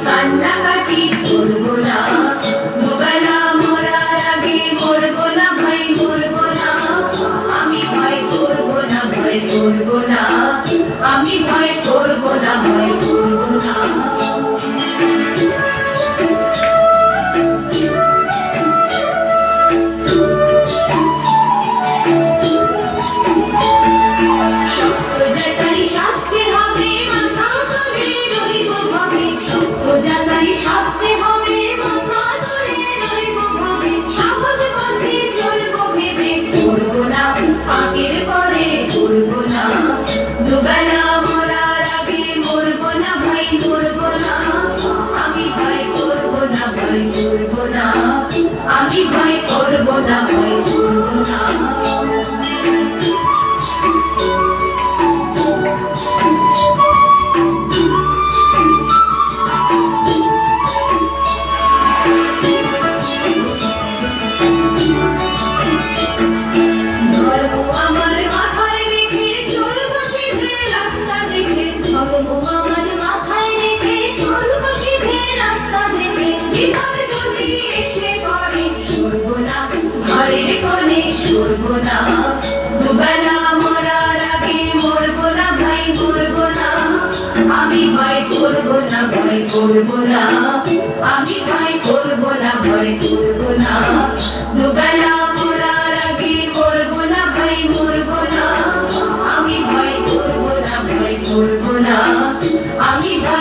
কান্নাকাটি করবো না, দুবেলা মরার আগে মরবো না ভাই মরবো না, আমি ভয় করবো না ভয় করবো না, আমি ভয় করবো না ভয় করবো না। দুবেলা মরার আগে মরবো না ভাই মরবো না, আমি ভয় করবো না ভয় করবো না, আমি ভয় করবো না ভয় করবো না। দুবেলা মরার আগে মরবো না ভাই মরবো না, আমি ভয় করবো না ভয় করবো না, আমি ভয় করবো না ভয় করবো না। দুবেলা মরার আগে মরবো না ভাই মরবো না, আমি ভয় করবো না ভয় করবো না, আমি ভয়